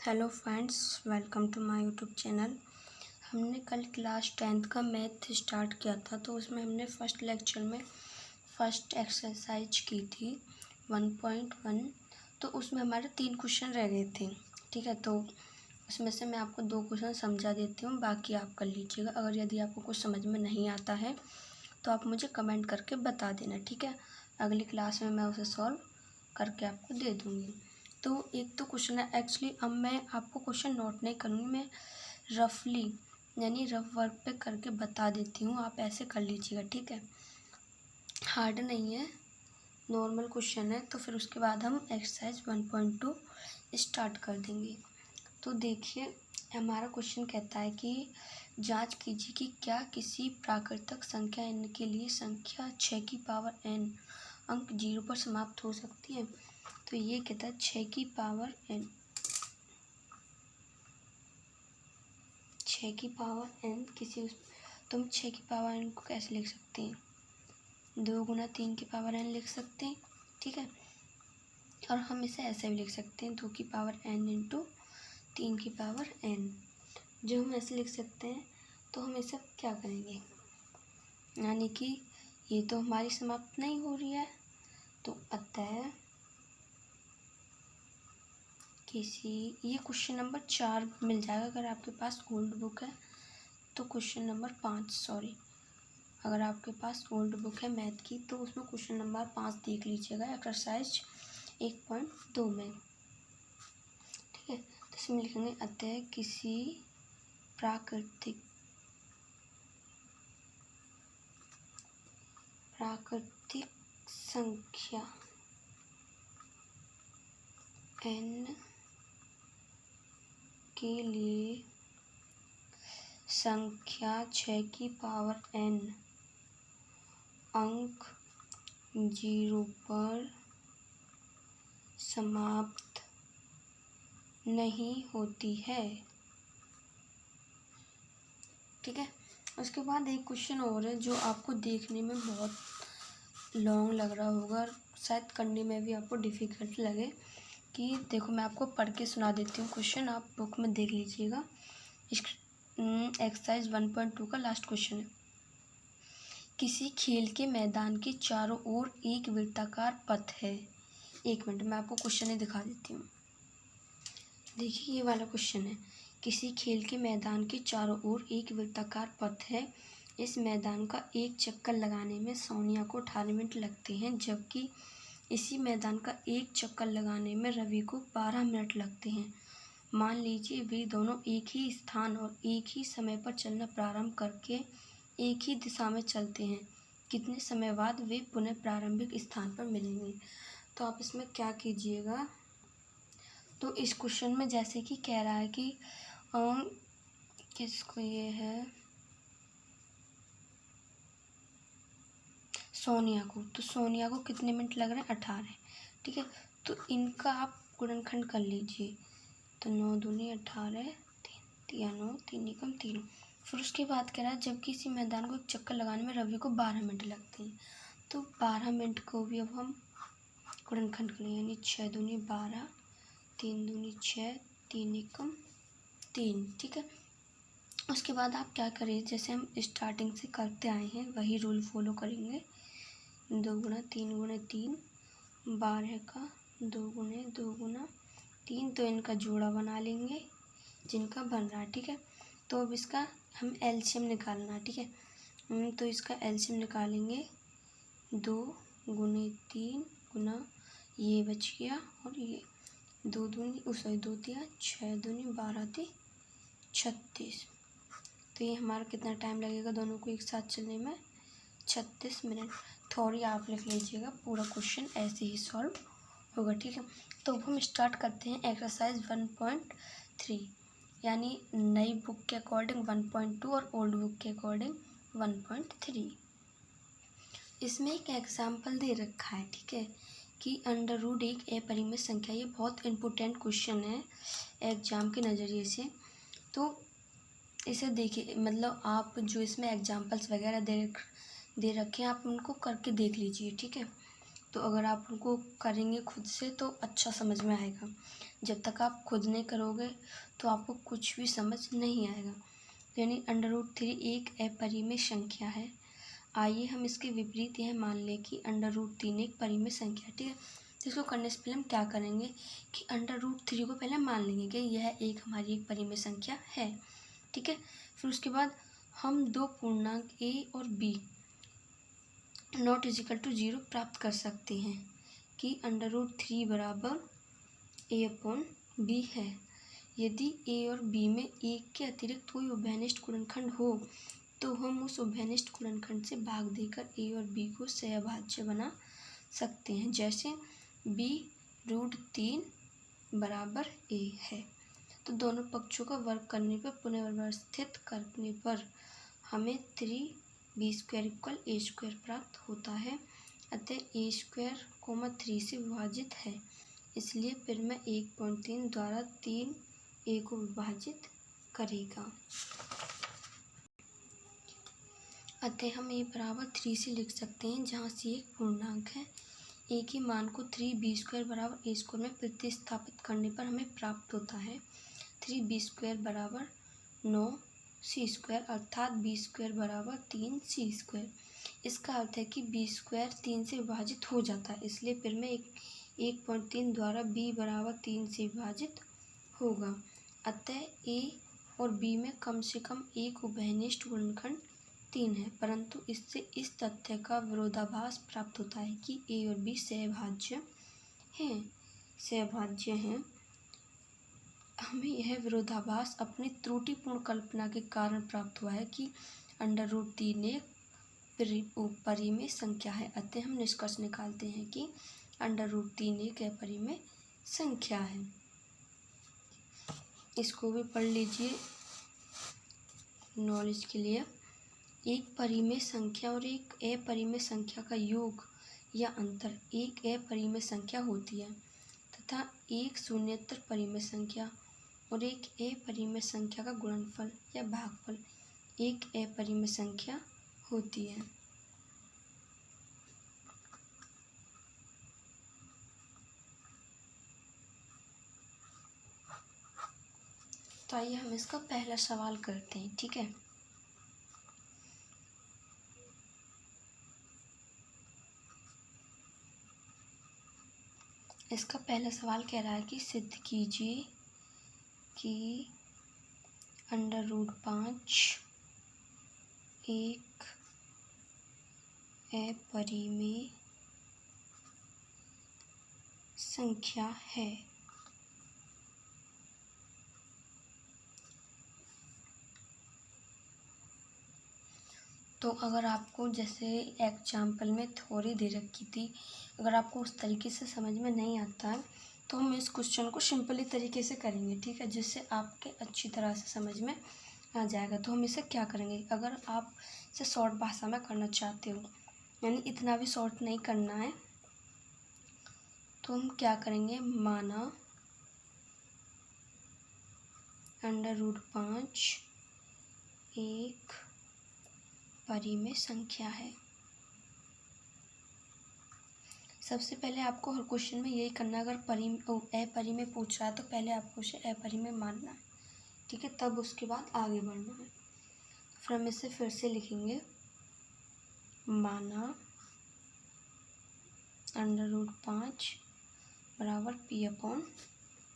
Hello friends, welcome to my YouTube channel. हमने कल class 10th का मैथ स्टार्ट किया था, तो उसमें हमने फर्स्ट लेक्चर में फर्स्ट एक्सरसाइज की थी 1.1। तो उसमें हमारे 3 क्वेश्चन रह गए थे। ठीक है, तो उसमें से मैं आपको 2 क्वेश्चन समझा देती हूँ, बाकी आप कर लीजिएगा। अगर यदि आपको कुछ समझ में नहीं आता है तो आप मुझे कमेंट करके बता देना। ठीक है, अगली क्लास में मैं उसे सॉल्व करके आपको दे दूँगी। तो एक तो क्वेश्चन है, एक्चुअली अब मैं आपको क्वेश्चन नोट नहीं करूँगी, मैं रफली यानी रफ वर्क पे करके बता देती हूँ, आप ऐसे कर लीजिएगा। ठीक है, हार्ड नहीं है, नॉर्मल क्वेश्चन है। तो फिर उसके बाद हम एक्सरसाइज 1.2 स्टार्ट कर देंगे। तो देखिए, हमारा क्वेश्चन कहता है कि जांच कीजिए कि क्या किसी प्राकृतिक संख्या n के लिए संख्या 6 की पावर n अंक 0 पर समाप्त हो सकती है। तो ये कहता है 6 की पावर n, 6 की पावर n किसी तो हम 6 की पावर n को कैसे लिख सकते हैं? 2 गुना 3 की पावर n लिख सकते हैं। ठीक है, और हम इसे ऐसे भी लिख सकते हैं 2 की पावर n इंटू 3 की पावर n। जो हम ऐसे लिख सकते हैं, तो हम इसे क्या करेंगे, यानी कि ये तो हमारी समाप्त नहीं हो रही है, तो अतः किसी, ये क्वेश्चन नंबर 4 मिल जाएगा अगर आपके पास ओल्ड बुक है। तो क्वेश्चन नंबर 5, सॉरी, अगर आपके पास ओल्ड बुक है मैथ की तो उसमें क्वेश्चन नंबर 5 देख लीजिएगा, एक्सरसाइज 1.2 में। ठीक है, तो इसमें लिखेंगे अतः किसी प्राकृतिक संख्या n के लिए संख्या 6 की पावर n अंक 0 पर समाप्त नहीं होती है। ठीक है, उसके बाद एक क्वेश्चन और है जो आपको देखने में बहुत लॉन्ग लग रहा होगा और शायद करने में भी आपको डिफ़िकल्ट लगे। कि देखो, मैं आपको पढ़ के सुना देती हूँ क्वेश्चन, आप बुक में देख लीजिएगा। एक्सरसाइज 1.2 का लास्ट क्वेश्चन है। किसी खेल के मैदान के चारों ओर एक वृत्ताकार पथ है। 1 मिनट, मैं आपको क्वेश्चन ही दिखा देती हूँ। देखिए, ये वाला क्वेश्चन है, किसी खेल के मैदान के चारों ओर एक वृत्ताकार पथ है। इस मैदान का एक चक्कर लगाने में सोनिया को 18 मिनट लगते हैं, जबकि इसी मैदान का एक चक्कर लगाने में रवि को 12 मिनट लगते हैं। मान लीजिए वे दोनों एक ही स्थान और एक ही समय पर चलना प्रारंभ करके एक ही दिशा में चलते हैं। कितने समय बाद वे पुनः प्रारंभिक स्थान पर मिलेंगे? तो आप इसमें क्या कीजिएगा, तो इस क्वेश्चन में जैसे कि कह रहा है कि किसको, ये है सोनिया को, तो सोनिया को कितने मिनट लग रहे हैं? 18। ठीक है, तो इनका आप गुणनखंड कर लीजिए। तो 9 दूनी 18, 3 9, 3 एकम 3। फिर उसके बाद कह रहा है जब किसी मैदान को एक चक्कर लगाने में रवि को 12 मिनट लगते हैं। तो 12 मिनट को भी अब हम गुणनखंड करें, यानी 6 दूनी 12, 3 दूनी 6, 3 एकम 3। ठीक है, उसके बाद आप क्या करें, जैसे हम स्टार्टिंग से करते आए हैं वही रूल फॉलो करेंगे। 2 गुना 3 गुना 3, 12 का 2 गुने 2 गुना 3, तो इनका जोड़ा बना लेंगे जिनका बन रहा है। ठीक है, तो अब इसका हम एलसीएम निकालना है। ठीक है, तो इसका एलसीएम निकालेंगे। 2 गुने 3 गुना ये बच गया, और ये 2 दूनी सॉरी 2 तिया 6 दूनी 12 ती 36। तो ये हमारा कितना टाइम लगेगा दोनों को एक साथ चलने में? 36 मिनट। थोड़ी आप लिख लीजिएगा, पूरा क्वेश्चन ऐसे ही सॉल्व होगा। ठीक है, तो अब हम स्टार्ट करते हैं एक्सरसाइज 1.3, यानी नई बुक के अकॉर्डिंग 1.2 और ओल्ड बुक के अकॉर्डिंग 1.3। इसमें एक एग्जाम्पल दे रखा है। ठीक है, कि अंडर रूट एक अपरिमेय संख्या, ये बहुत इम्पोर्टेंट क्वेश्चन है एग्जाम के नज़रिए से। तो इसे देखिए, मतलब आप जो इसमें एग्जाम्पल्स वगैरह दे रखे हैं, आप उनको करके देख लीजिए। ठीक है, तो अगर आप उनको करेंगे खुद से तो अच्छा समझ में आएगा। जब तक आप खुद नहीं करोगे तो आपको कुछ भी समझ नहीं आएगा। यानी √3 एक अपरिमेय संख्या है। आइए हम इसके विपरीत यह मान लें कि √3 एक परिमेय संख्या है, ठीक है। तो इसको करने से पहले हम क्या करेंगे कि √3 को पहले मान लेंगे कि यह एक हमारी एक परिमेय संख्या है, ठीक है। फिर उसके बाद हम दो पूर्णांक a और b ≠ 0 प्राप्त कर सकते हैं कि √3 बराबर a/b है। यदि a और b में एक के अतिरिक्त कोई उभयनिष्ठ गुणनखंड हो तो हम उस उभयनिष्ठ गुणनखंड से भाग देकर a और b को सहअभाज्य बना सकते हैं। जैसे b√3 बराबर a है। तो दोनों पक्षों का वर्ग करने पर पुनर्व्यवस्थित करने पर हमें 3b² = a² प्राप्त होता है। अतः a² 3 से विभाजित है, इसलिए फिर मैं 1.3 द्वारा 3a को विभाजित करेगा। अतः हम a बराबर 3 से लिख सकते हैं, जहाँ c एक पूर्णांक है। a के मान को 3b² बराबर a² में प्रतिस्थापित करने पर हमें प्राप्त होता है 3b² बराबर 9c², अर्थात b² बराबर 3c²। इसका अर्थ है कि b² 3 से विभाजित हो जाता है, इसलिए फिर में 1.3 द्वारा b बराबर 3 से विभाजित होगा। अतः a और b में कम से कम एक उभयनिष्ठ गुणनखंड 3 है, परंतु इससे इस तथ्य का विरोधाभास प्राप्त होता है कि a और b सहभाज्य हैं। हमें यह विरोधाभास अपनी त्रुटिपूर्ण कल्पना के कारण प्राप्त हुआ है कि √3 एक परिमेय संख्या है। अतः हम निष्कर्ष निकालते हैं कि √3 एक अपरिमेय संख्या है। इसको भी पढ़ लीजिए नॉलेज के लिए। एक परिमेय संख्या और एक अपरिमेय संख्या का योग या अंतर एक अपरिमेय संख्या होती है तथा एक शून्येतर परिमेय संख्या और एक अपरिमेय संख्या का गुणनफल या भागफल एक अपरिमेय संख्या होती है। तो आइए हम इसका पहला सवाल करते हैं, ठीक है। इसका पहला सवाल कह रहा है कि सिद्ध कीजिए कि √5 एक अपरिमेय संख्या है। तो अगर आपको जैसे एग्जाम्पल में थ्योरी दे रखी थी, अगर आपको उस तरीके से समझ में नहीं आता है तो हम इस क्वेश्चन को सिंपली तरीके से करेंगे, ठीक है, जिससे आपके अच्छी तरह से समझ में आ जाएगा। तो हम इसे क्या करेंगे, अगर आप इसे शॉर्ट भाषा में करना चाहते हो, यानी इतना भी शॉर्ट नहीं करना है, तो हम क्या करेंगे, माना √5 एक परिमेय संख्या है। सबसे पहले आपको हर क्वेश्चन में यही करना है, अगर अपरिमेय पूछ रहा है तो पहले आपको उसे अपरिमेय मानना है, ठीक है, तब उसके बाद आगे बढ़ना है। फिर हम इसे फिर से लिखेंगे, माना √5 बराबर p/q,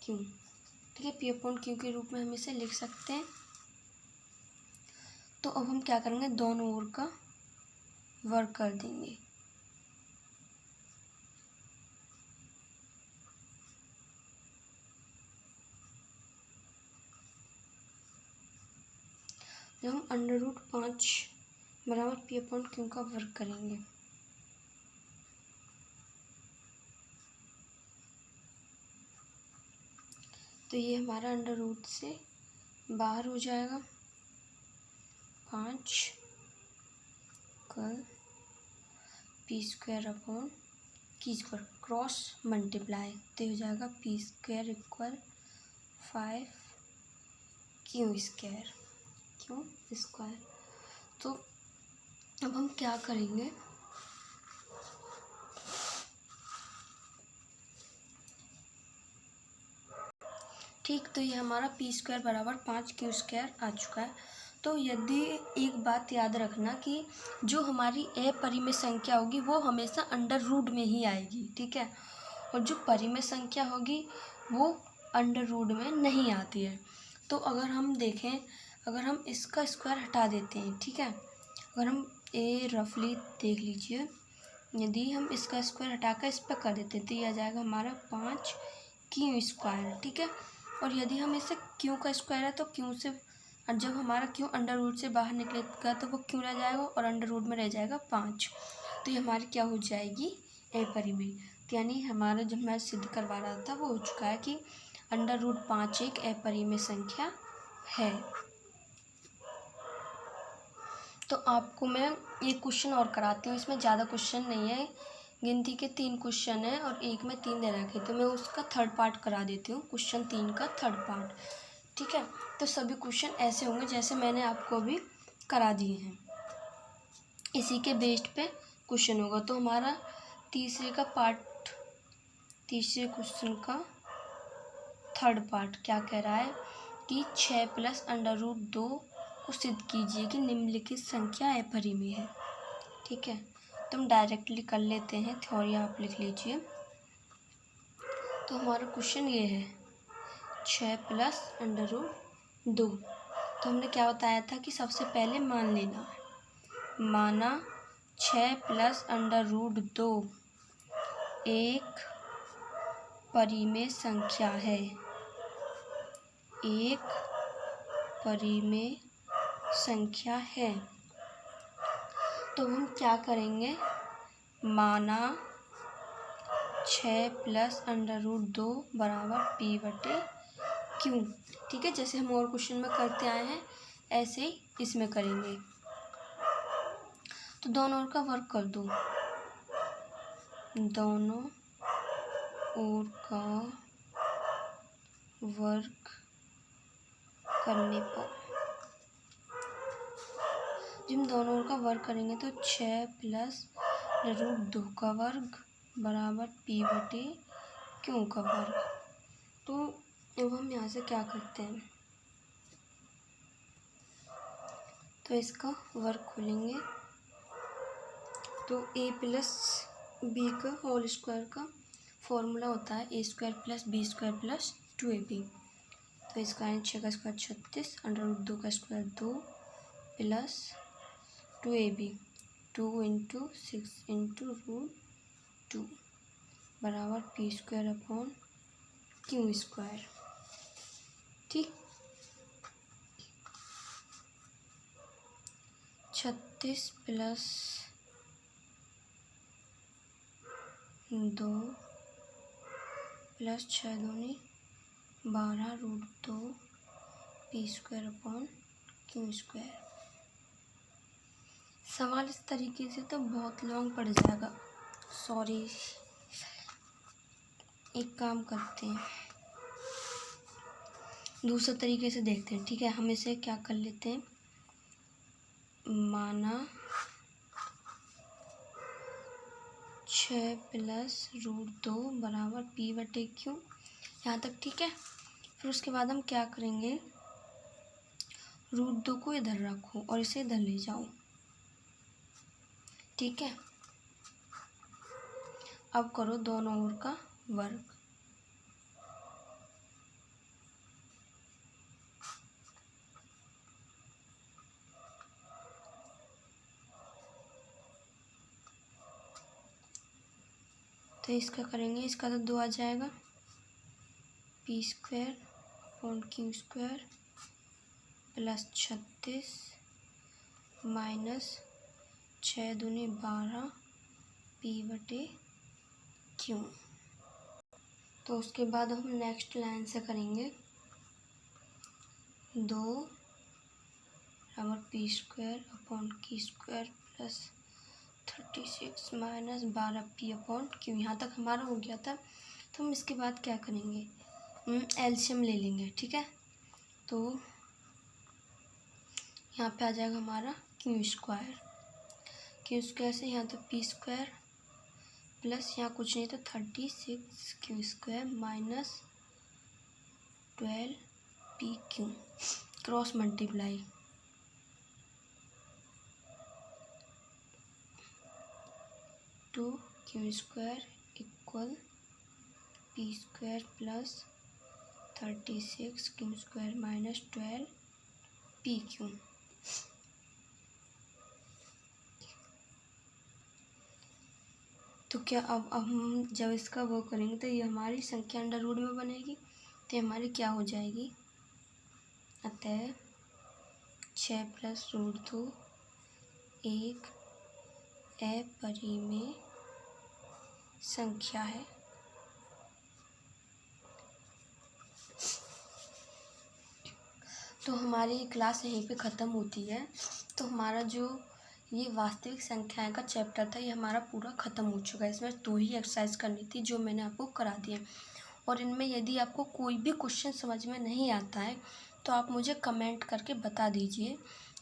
ठीक है, p/q के रूप में हम इसे लिख सकते हैं। तो अब हम क्या करेंगे, दोनों ओर का वर्ग कर देंगे। जब हम √5 बराबर p/q का वर्ग करेंगे तो ये हमारा √ से बाहर हो जाएगा। 5 कल p² क्रॉस मल्टीप्लाई तो हो जाएगा p² = 5q²। तो अब हम क्या करेंगे, ठीक, तो ये हमारा पी स्क्वायर बराबर 5 क्यू स्क्वायर आ चुका है। तो यदि एक बात याद रखना कि जो हमारी अपरिमेय संख्या होगी वो हमेशा अंडर रूट में ही आएगी, ठीक है, और जो परिमेय संख्या होगी वो अंडर रूट में नहीं आती है। तो अगर हम देखें, अगर हम इसका स्क्वायर हटा देते हैं, ठीक है, अगर हम रफली देख लीजिए, यदि हम इसका स्क्वायर हटाकर इस पर कर देते हैं तो ये आ जाएगा हमारा 5 क्यू स्क्वायर, ठीक है। और यदि हम इसे क्यू का स्क्वायर है तो क्यू से, और जब हमारा क्यू अंडर रूट से बाहर निकलेगा तो वो क्यू रह जाएगा और अंडर रूट में रह जाएगा 5। तो ये हमारी क्या हो जाएगी, अपरिमेय। तो यानी हमारा जो मैं सिद्ध करवा रहा था वो हो चुका है कि अंडर रूट 5 एक अपरिमेय संख्या है। तो आपको मैं एक क्वेश्चन और कराती हूँ, इसमें ज़्यादा क्वेश्चन नहीं है, गिनती के 3 क्वेश्चन हैं और एक में 3 दे रखे, तो मैं उसका थर्ड पार्ट करा देती हूँ, क्वेश्चन 3 का थर्ड पार्ट, ठीक है। तो सभी क्वेश्चन ऐसे होंगे जैसे मैंने आपको अभी करा दिए हैं, इसी के बेस्ड पे क्वेश्चन होगा। तो हमारा तीसरे क्वेश्चन का थर्ड पार्ट क्या कह रहा है कि 6 + अंडर रूट 2 को सिद्ध कीजिए कि निम्नलिखित संख्या अपरिमेय है, ठीक है। तो हम डायरेक्टली कर लेते हैं, थ्योरी आप लिख लीजिए। तो हमारा क्वेश्चन ये है 6 + अंडर रूट 2। तो हमने क्या बताया था कि सबसे पहले मान लेना है, माना 6 + अंडर रूट 2 एक परिमेय संख्या है, एक परिमेय संख्या है। तो हम क्या करेंगे, माना 6 + अंडर रूट 2 बराबर p/q, ठीक है। जैसे हम और क्वेश्चन में करते आए हैं ऐसे ही इसमें करेंगे। तो दोनों ओर का वर्क कर दो, दोनों ओर का वर्क करने पर जब हम दोनों ओर का वर्क करेंगे तो 6 + रूट 2 का वर्ग बराबर p/q का वर्ग। तो अब हम यहाँ से क्या करते हैं, तो इसका वर्क खोलेंगे तो a + b का होल स्क्वायर का फॉर्मूला होता है a² + b² + 2ab। तो इसका 6 का स्क्वायर 36, अंडर रूट 2 का स्क्वायर 2 प्लस 2ab, 2 × 6 × रूट 2 बराबर p²/q², ठीक। 36 + 2 + 6 दूनी 12 रूट 2 p²/q²। सवाल इस तरीके से तो बहुत लॉन्ग पड़ जाएगा, सॉरी। एक काम करते हैं, दूसरे तरीके से देखते हैं, ठीक है। हम इसे क्या कर लेते हैं, माना 6 + रूट 2 बराबर p/q, यहाँ तक ठीक है। फिर उसके बाद हम क्या करेंगे, रूट 2 को इधर रखो और इसे इधर ले जाओ, ठीक है। अब करो दोनों ओर का वर्ग, तो इसका करेंगे, इसका तो 2 आ जाएगा, p²/q² + 36 - 6 दूनी 12 p/q। तो उसके बाद हम नेक्स्ट लाइन से करेंगे 2 बराबर p²/q² + 36 - 12 p/q। यहाँ तक हमारा हो गया था। तो हम इसके बाद क्या करेंगे, एलसीएम ले लेंगे, ठीक है। तो यहाँ पे आ जाएगा हमारा q² से यहाँ तो p² प्लस यहाँ कुछ नहीं तो 36 q² - 12 PQ cross multiply 2Q² equal P² plus 36Q² minus 12PQ। तो क्या अब हम जब इसका वो करेंगे तो ये हमारी संख्या अंडर रूट में बनेगी, तो हमारी क्या हो जाएगी, अतः 6 + √2 एक अपरिमेय संख्या है। तो हमारी क्लास यहीं पे ख़त्म होती है। तो हमारा जो ये वास्तविक संख्याएं का चैप्टर था ये हमारा पूरा ख़त्म हो चुका है। इसमें 2 ही एक्सरसाइज करनी थी जो मैंने आपको करा दी है। और इनमें यदि आपको कोई भी क्वेश्चन समझ में नहीं आता है तो आप मुझे कमेंट करके बता दीजिए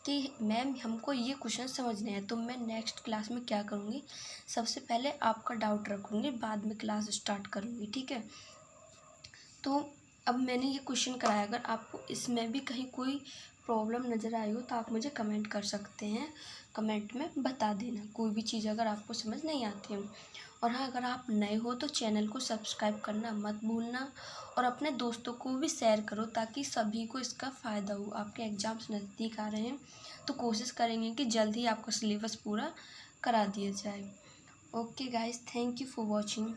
कि मैम हमको ये क्वेश्चन समझ नहीं है, तो मैं नेक्स्ट क्लास में क्या करूँगी, सबसे पहले आपका डाउट रखूँगी, बाद में क्लास स्टार्ट करूँगी, ठीक है। तो अब मैंने ये क्वेश्चन कराया, अगर आपको इसमें भी कहीं कोई प्रॉब्लम नज़र आई हो तो आप मुझे कमेंट कर सकते हैं, कमेंट में बता देना कोई भी चीज़ अगर आपको समझ नहीं आती है। और हाँ, अगर आप नए हो तो चैनल को सब्सक्राइब करना मत भूलना और अपने दोस्तों को भी शेयर करो ताकि सभी को इसका फ़ायदा हो। आपके एग्ज़ाम्स नज़दीक आ रहे हैं तो कोशिश करेंगे कि जल्द ही आपका सिलेबस पूरा करा दिया जाए। Okay guys, thank you for watching.